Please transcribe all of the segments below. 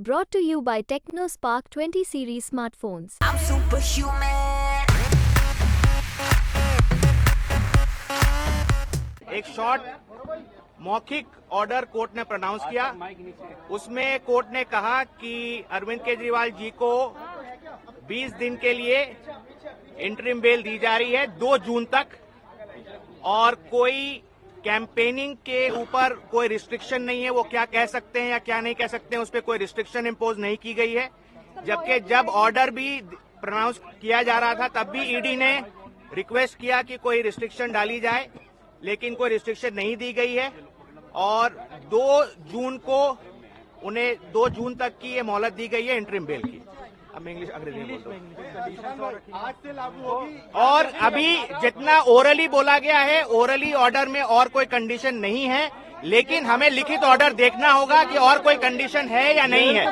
Brought to you by TechnoSpark 20 series smartphones. I'm superhuman. एक short मौखिक order court ने pronounce किया। उसमें कोर्ट ने कहा कि अरविंद केजरीवाल जी को 20 दिन के लिए इंटरिम बेल दी जा रही है 2 जून तक, और कोई कैंपेनिंग के ऊपर कोई रिस्ट्रिक्शन नहीं है। वो क्या कह सकते हैं या क्या नहीं कह सकते हैं उस पर कोई रिस्ट्रिक्शन इम्पोज नहीं की गई है। जबकि जब ऑर्डर भी प्रोनाउंस किया जा रहा था तब भी ईडी ने रिक्वेस्ट किया कि कोई रिस्ट्रिक्शन डाली जाए, लेकिन कोई रिस्ट्रिक्शन नहीं दी गई है। और 2 जून को उन्हें 2 जून तक की ये मोहलत दी गई है इंटरिम बेल की। अब मैं इंग्लिश अंग्रेजी में बोलता हूं। आज से लागू होगी। और अभी जितना ओरली बोला गया है, ओरली ऑर्डर में और कोई कंडीशन नहीं है, लेकिन हमें लिखित ऑर्डर देखना होगा कि और कोई कंडीशन है या नहीं है,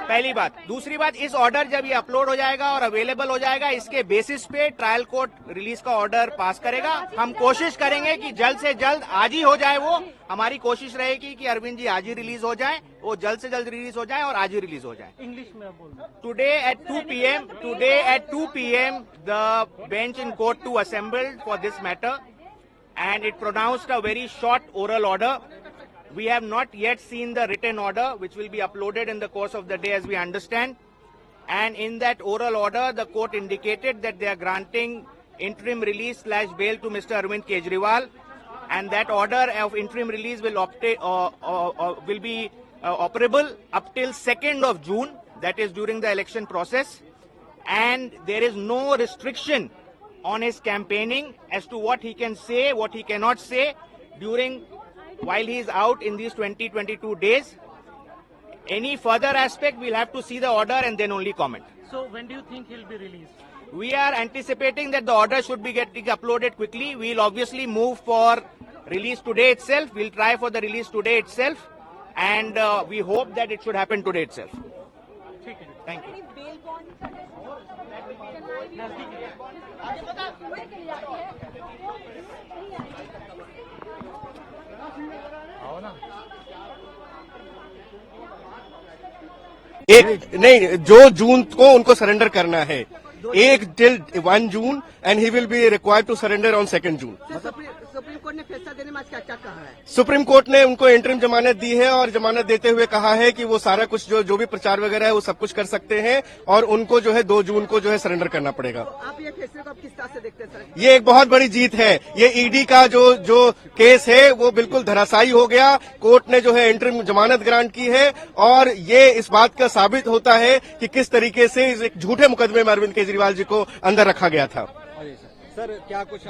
पहली बात। दूसरी बात, इस ऑर्डर जब ये अपलोड हो जाएगा और अवेलेबल हो जाएगा, इसके बेसिस पे ट्रायल कोर्ट रिलीज का ऑर्डर पास करेगा। हम कोशिश करेंगे कि जल्द से जल्द आज ही हो जाए। वो हमारी कोशिश रहेगी कि अरविंद जी आज ही रिलीज हो जाए, वो जल्द से जल्द रिलीज हो जाए और आज ही रिलीज हो जाए। इंग्लिश में बोल today at 2 p.m. the bench in court 2 assembled for this matter, and it pronounced a very short oral order. We have not yet seen the written order, which will be uploaded in the course of the day as we understand. And in that oral order, the court indicated that they are granting interim release/bail to Mr. Arvind Kejriwal, and that order of interim release will be operable up till 2nd of June, that is during the election process. And there is no restriction on his campaigning as to what he can say, what he cannot say while he is out in these 20-22 days. Any further aspect, we'll have to see the order and then only comment. So when do you think he'll be released? We are anticipating that the order should be getting uploaded quickly. We'll obviously move for release today itself. We'll try for the release today itself, and we hope that it should happen today itself. Thank you. एक नहीं, जो जून को उनको surrender करना है, 1 till 1 June, and he will be required to surrender on 2nd June. Supreme court ने फैसला देने में आज क्या कहा है? सुप्रीम कोर्ट ने उनको इंटरिम जमानत दी है, और जमानत देते हुए कहा है कि वो सारा कुछ जो भी प्रचार वगैरह है वो सब कुछ कर सकते हैं, और उनको जो है 2 जून को जो है सरेंडर करना पड़ेगा। तो आप ये फैसले को आप किस तरह से देखते हैं सर? ये एक बहुत बड़ी जीत है। ये ईडी का जो केस है वो बिल्कुल धराशायी हो गया। कोर्ट ने जो है इंटरिम जमानत ग्रांट की है, और ये इस बात का साबित होता है कि किस तरीके से इस एक झूठे मुकदमे में अरविंद केजरीवाल जी को अंदर रखा गया था। सर क्या कुछ